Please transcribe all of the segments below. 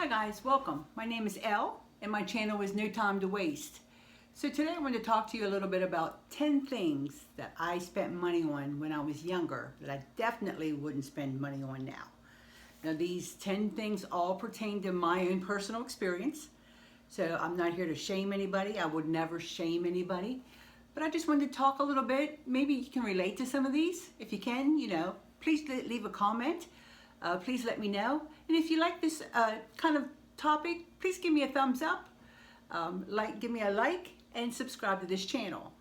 Hi guys, welcome. My name is Elle and my channel is No Time to Waste. So today I want to talk to you a little bit about 10 things that I spent money on when I was younger that I definitely wouldn't spend money on now. Now these 10 things all pertain to my own personal experience. So I'm not here to shame anybody. I would never shame anybody. But I just wanted to talk a little bit. Maybe you can relate to some of these. If you can, please leave a comment. Please let me know. And if you like this kind of topic, please give me a thumbs up, give me a like, and subscribe to this channel.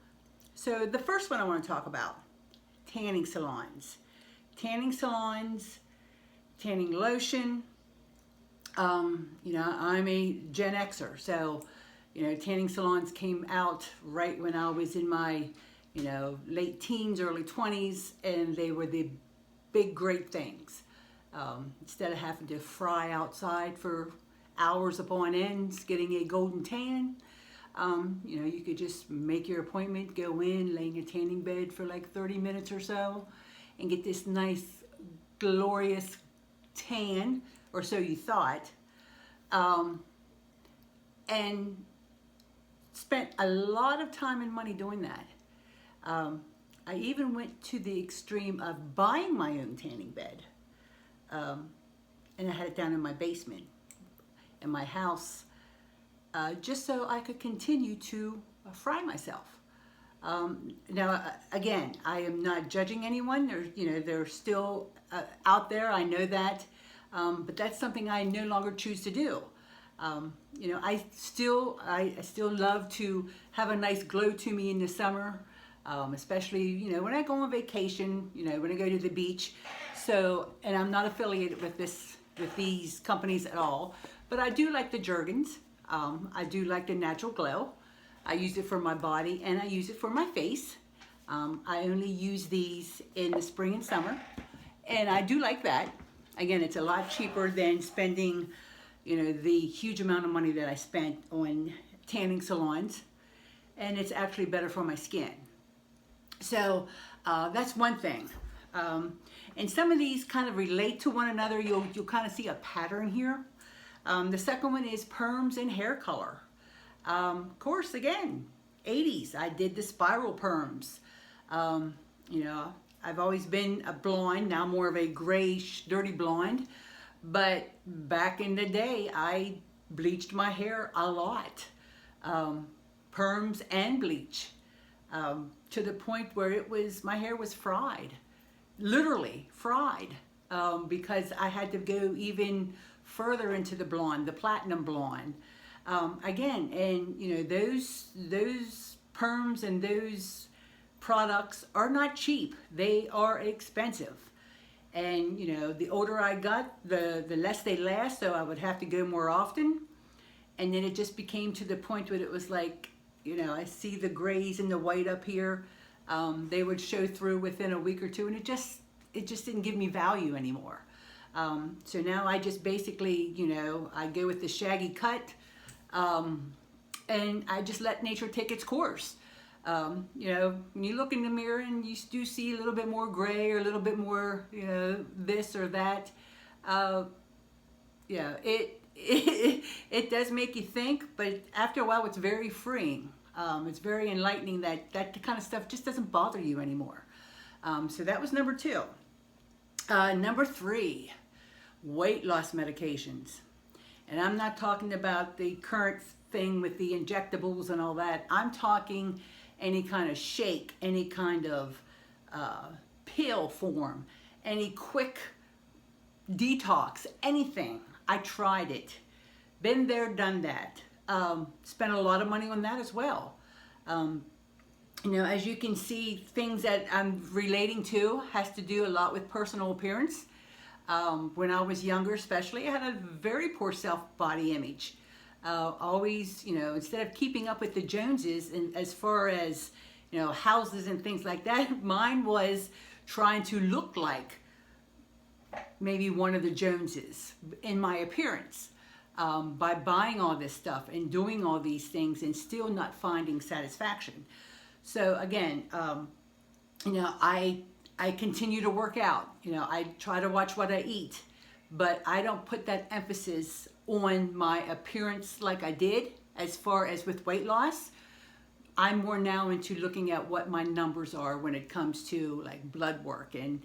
So the first one I want to talk about, tanning salons. Tanning salons, tanning lotion. I'm a Gen Xer, so tanning salons came out right when I was in my late teens, early 20s, and they were the big great things. Instead of having to fry outside for hours upon ends getting a golden tan, you could just make your appointment, go in, lay in your tanning bed for like 30 minutes or so, and get this nice, glorious tan, or so you thought, and spent a lot of time and money doing that. I even went to the extreme of buying my own tanning bed. And I had it down in my basement in my house, just so I could continue to fry myself. Now, again, I am not judging anyone. They're still out there. I know that, but that's something I no longer choose to do. I still love to have a nice glow to me in the summer, especially when I go on vacation. When I go to the beach. So, and I'm not affiliated with these companies at all, but I do like the Jergens. I do like the Natural Glow. I use it for my body and I use it for my face. I only use these in the spring and summer, and I do like that. Again, it's a lot cheaper than spending, the huge amount of money that I spent on tanning salons, and it's actually better for my skin. So that's one thing. And some of these kind of relate to one another. You'll kind of see a pattern here. The second one is perms and hair color. Of course, again, 80s, I did the spiral perms. I've always been a blonde, now more of a grayish, dirty blonde. But back in the day, I bleached my hair a lot. Perms and bleach. To the point where my hair was fried. Literally fried, because I had to go even further into the blonde, the platinum blonde. Again, and those perms and those products are not cheap. They are expensive. And the older I got, the less they last, so I would have to go more often. And then it just became to the point where it was like, I see the grays and the white up here. They would show through within a week or two, and it just didn't give me value anymore. So now I just basically, I go with the shaggy cut, and I just let nature take its course. When you look in the mirror and you do see a little bit more gray or a little bit more, this or that, it does make you think, but after a while it's very freeing. It's very enlightening that kind of stuff just doesn't bother you anymore. So that was number 2. Number 3, weight loss medications. And I'm not talking about the current thing with the injectables and all that. I'm talking any kind of shake, any kind of pill form, any quick detox, anything. I tried it. Been there, done that. Spent a lot of money on that as well. As you can see, things that I'm relating to has to do a lot with personal appearance. When I was younger especially, I had a very poor self-body image. Always, instead of keeping up with the Joneses, and as far as, houses and things like that, mine was trying to look like maybe one of the Joneses in my appearance. By buying all this stuff and doing all these things and still not finding satisfaction. So again, I continue to work out. I try to watch what I eat, but I don't put that emphasis on my appearance like I did as far as with weight loss. I'm more now into looking at what my numbers are when it comes to like blood work and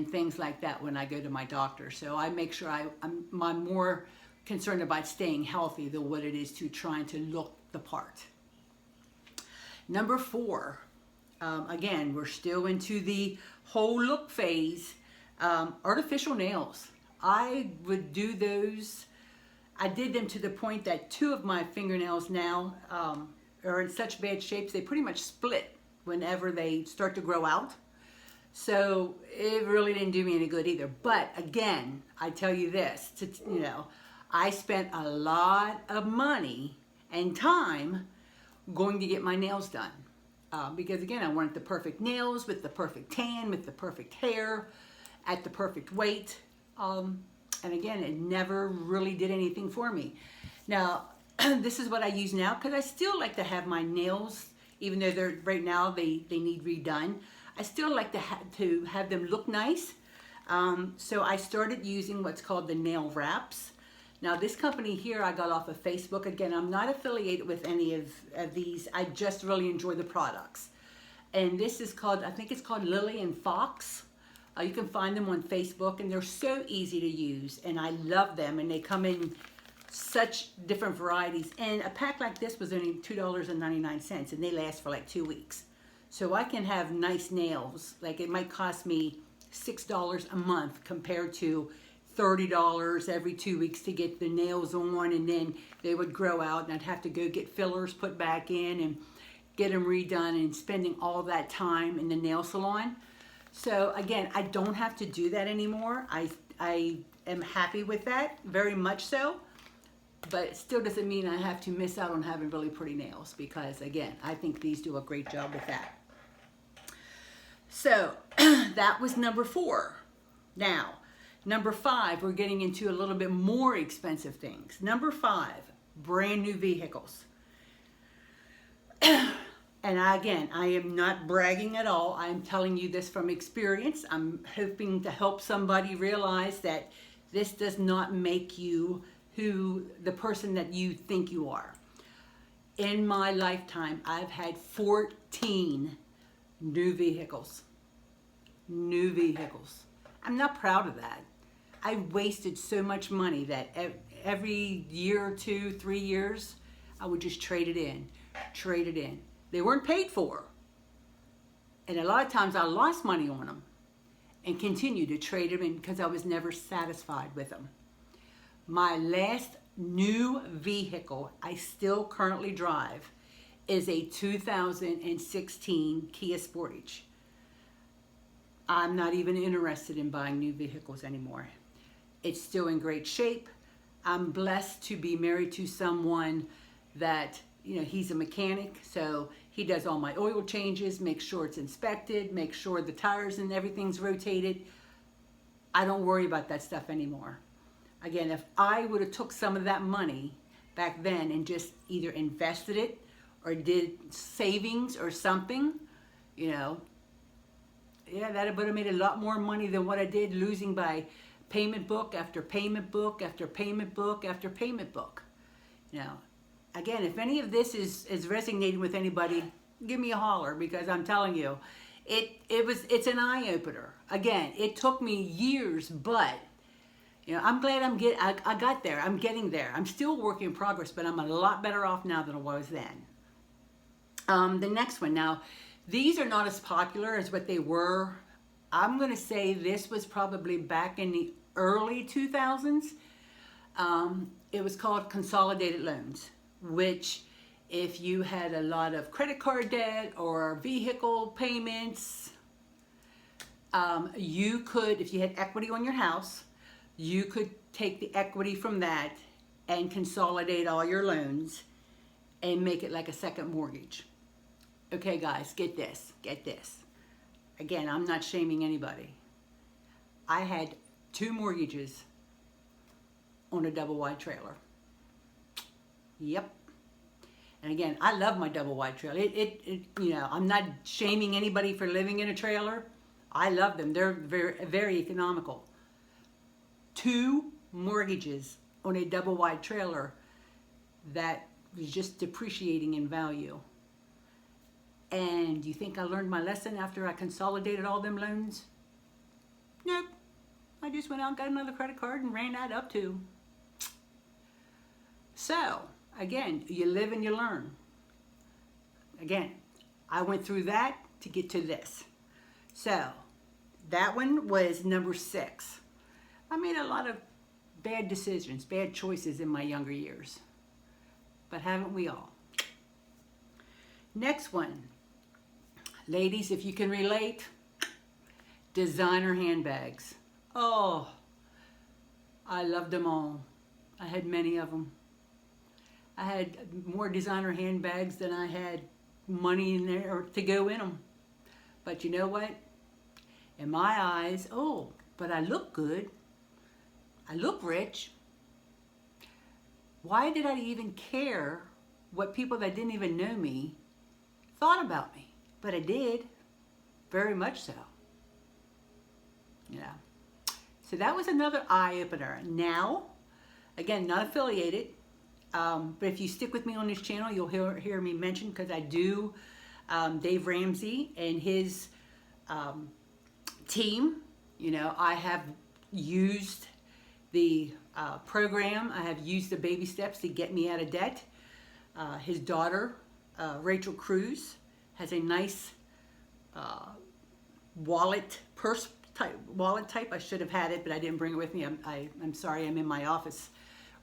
things like that when I go to my doctor. So I make sure I'm more concerned about staying healthy than what it is to trying to look the part. Number 4, again, we're still into the whole look phase. Artificial nails. I would do those. I did them to the point that 2 of my fingernails now are in such bad shapes they pretty much split whenever they start to grow out. So it really didn't do me any good either. But again, I tell you this, I spent a lot of money and time going to get my nails done. Because again, I wanted the perfect nails with the perfect tan, with the perfect hair, at the perfect weight. And again, it never really did anything for me. Now, this is what I use now because I still like to have my nails, even though they're right now they need redone. I still like to have them look nice. So I started using what's called the nail wraps. Now this company here I got off of Facebook. Again, I'm not affiliated with any of these. I just really enjoy the products. And this is called, I think it's called Lily and Fox. You can find them on Facebook and they're so easy to use and I love them, and they come in such different varieties. And a pack like this was only $2.99 and they last for like 2 weeks. So I can have nice nails. Like it might cost me $6 a month compared to $30 every 2 weeks to get the nails on, and then they would grow out and I'd have to go get fillers put back in and get them redone and spending all that time in the nail salon. So again, I don't have to do that anymore. I am happy with that, very much so. But it still doesn't mean I have to miss out on having really pretty nails because again, I think these do a great job with that. So that was number 4. Now, number 5, we're getting into a little bit more expensive things. Number 5, brand new vehicles. And again, I am not bragging at all. I'm telling you this from experience. I'm hoping to help somebody realize that this does not make you the person that you think you are. In my lifetime, I've had 14 new vehicles. New vehicles. I'm not proud of that. I wasted so much money that every year or 2, 3 years, I would just trade it in. They weren't paid for. And a lot of times I lost money on them and continued to trade them in because I was never satisfied with them. My last new vehicle I still currently drive is a 2016 Kia Sportage. I'm not even interested in buying new vehicles anymore. It's still in great shape. I'm blessed to be married to someone that, he's a mechanic, so he does all my oil changes, makes sure it's inspected, makes sure the tires and everything's rotated. I don't worry about that stuff anymore. Again, if I would have took some of that money back then and just either invested it or did savings or something, that would have made a lot more money than what I did losing by payment book after payment book after payment book after payment book. Again, if any of this is resonating with anybody, give me a holler because I'm telling you, it's an eye-opener. Again, it took me years, but I'm glad I got there. I'm getting there. I'm still work in progress, but I'm a lot better off now than I was then. The next one. Now, these are not as popular as what they were. I'm going to say this was probably back in the early 2000s. It was called consolidated loans, which if you had a lot of credit card debt or vehicle payments, you could, if you had equity on your house, you could take the equity from that and consolidate all your loans and make it like a second mortgage. Okay, guys, get this. Again, I'm not shaming anybody. I had 2 mortgages on a double wide trailer. Yep. And again, I love my double wide trailer. I'm not shaming anybody for living in a trailer. I love them. They're very, very economical. 2 mortgages on a double wide trailer that was just depreciating in value. And you think I learned my lesson after I consolidated all them loans? Nope. I just went out and got another credit card and ran that up too. So, again, you live and you learn. Again, I went through that to get to this. So, that one was number 6. I made a lot of bad decisions, bad choices in my younger years. But haven't we all? Next one. Ladies, if you can relate, designer handbags. Oh, I loved them all. I had many of them. I had more designer handbags than I had money in there to go in them. But you know what? In my eyes, oh, but I look good. I look rich. Why did I even care what people that didn't even know me thought about me? But I did, very much so. Yeah. So that was another eye-opener. Now, again, not affiliated, but if you stick with me on this channel, you'll hear me mention, because I do Dave Ramsey and his team. You know, I have used the program. I have used the baby steps to get me out of debt. His daughter, Rachel Cruz, has a nice wallet type. I should have had it, but I didn't bring it with me. I'm sorry, I'm in my office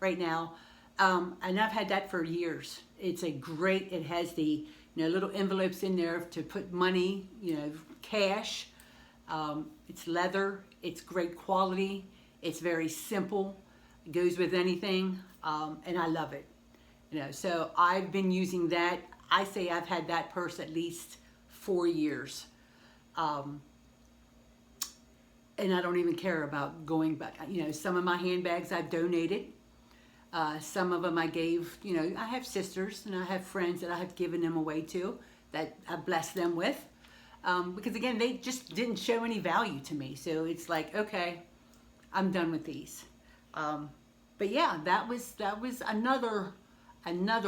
right now. And I've had that for years. It's a great, it has the little envelopes in there to put money, cash. It's leather, it's great quality, it's very simple, it goes with anything, and I love it. So I've been using that. I say I've had that purse at least 4 years. And I don't even care about going back. Some of my handbags I've donated. Some of them I gave, I have sisters and I have friends that I have given them away to, that I blessed them with. Because again, they just didn't show any value to me. So it's like, okay, I'm done with these. But yeah, that was another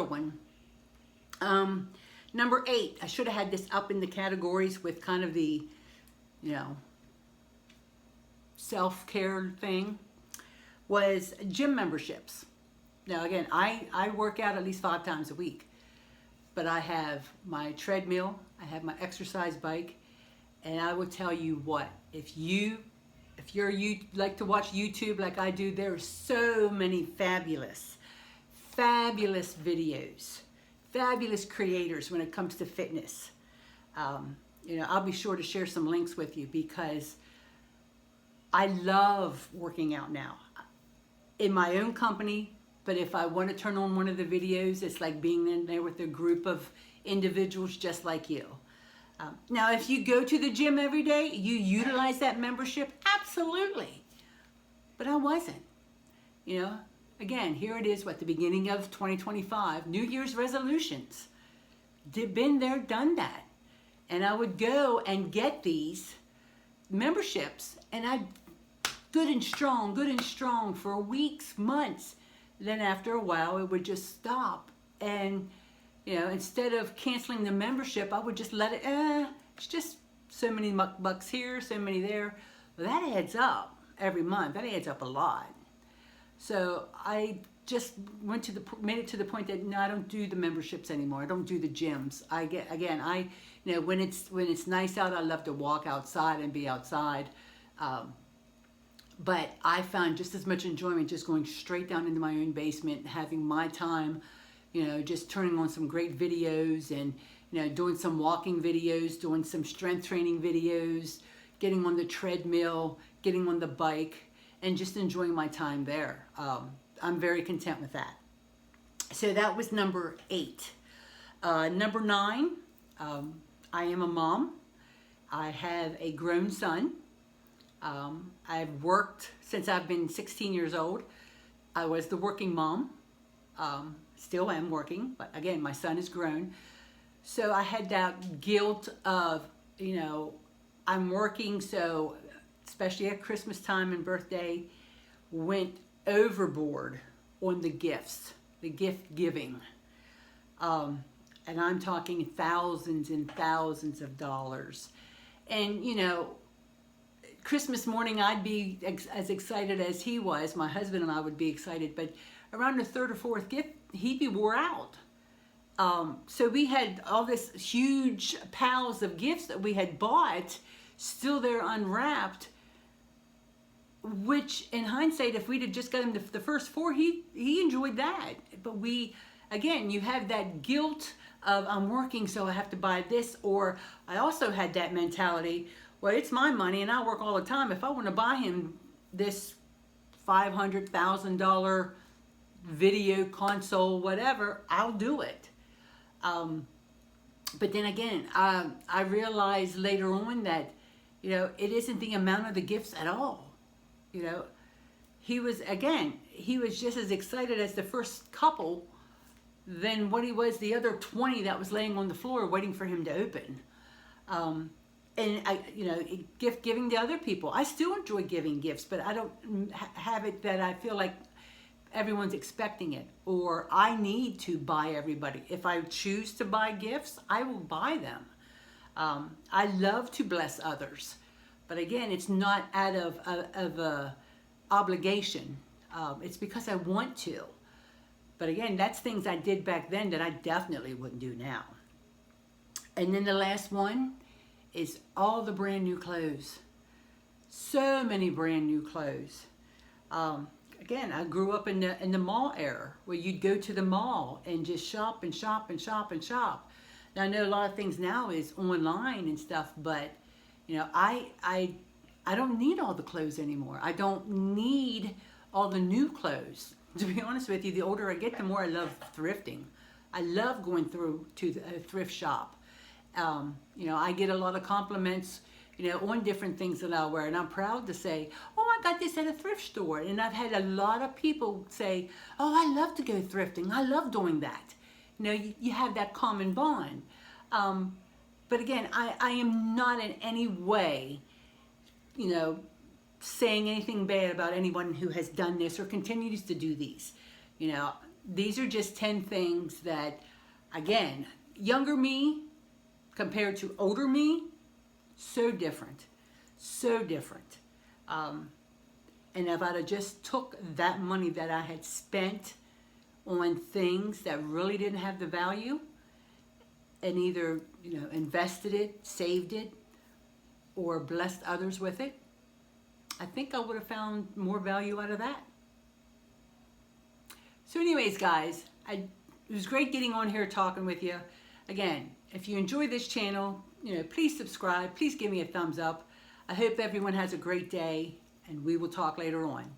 one. Number 8, I should have had this up in the categories with kind of the, self-care thing, was gym memberships. Now again, I work out at least 5 times a week, but I have my treadmill, I have my exercise bike, and I will tell you what, if you like to watch YouTube like I do, there are so many fabulous videos, fabulous creators when it comes to fitness. I'll be sure to share some links with you, because I love working out now in my own company. But if I want to turn on one of the videos, it's like being in there with a group of individuals just like you. Now, if you go to the gym every day, you utilize that membership, absolutely. But I wasn't. Again, here it is, the beginning of 2025, New Year's resolutions. Been there, done that. And I would go and get these memberships, and I'd good and strong for weeks, months. Then after a while, it would just stop. And, instead of canceling the membership, I would just let it, it's just so many bucks here, so many there. Well, that adds up every month. That adds up a lot. So I just made it to the point that no, I don't do the memberships anymore. I don't do the gyms. When it's nice out, I love to walk outside and be outside. But I found just as much enjoyment just going straight down into my own basement, having my time, just turning on some great videos and, doing some walking videos, doing some strength training videos, getting on the treadmill, getting on the bike, and just enjoying my time there. I'm very content with that. So that was number 8. Number 9, I am a mom. I have a grown son. I've worked since I've been 16 years old. I was the working mom. Still am working, but again, my son is grown. So I had that guilt of, I'm working, so especially at Christmas time and birthday, went overboard on the gifts, the gift giving. And I'm talking thousands and thousands of dollars. And, you know, Christmas morning, I'd be as excited as he was. My husband and I would be excited. But around the third or fourth gift, he'd be wore out. So we had all this huge piles of gifts that we had bought, still there unwrapped, which in hindsight, if we'd have just got him the first four, he enjoyed that. But we, again, you have that guilt of I'm working, so I have to buy this. Or I also had that mentality, well, it's my money and I work all the time. If I want to buy him this $500,000 video console, whatever, I'll do it. But then again, I realized later on that, you know, it isn't the amount of the gifts at all. You know, he was just as excited as the first couple than what he was the other 20 that was laying on the floor waiting for him to open. And you know, gift giving to other people. I still enjoy giving gifts, but I don't have it that I feel like everyone's expecting it, or I need to buy everybody. If I choose to buy gifts, I will buy them. I love to bless others, but again, it's not out of a obligation. It's because I want to. But again, that's things I did back then that I definitely wouldn't do now. And then the last one is all the brand new clothes. So many brand new clothes. Again, I grew up in the mall era where you'd go to the mall and just shop and shop and shop and shop. Now I know a lot of things now is online and stuff, but you know, I don't need all the clothes anymore. I don't need all the new clothes. To be honest with you, the older I get, the more I love thrifting. I love going through to a thrift shop. You know, I get a lot of compliments, you know, on different things that I wear, and I'm proud to say, oh, I got this at a thrift store. And I've had a lot of people say, oh, I love to go thrifting. I love doing that. You know, you have that common bond. But again, I am not in any way, you know, saying anything bad about anyone who has done this or continues to do these. You know, these are just 10 things that, again, younger me compared to older me, so different, so different. And if I'd have just took that money that I had spent on things that really didn't have the value and either, you know, invested it, saved it, or blessed others with it, I think I would have found more value out of that. So anyways, guys, it was great getting on here talking with you. Again, if you enjoy this channel, you know, please subscribe. Please give me a thumbs up. I hope everyone has a great day, and we will talk later on.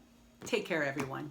Take care, everyone.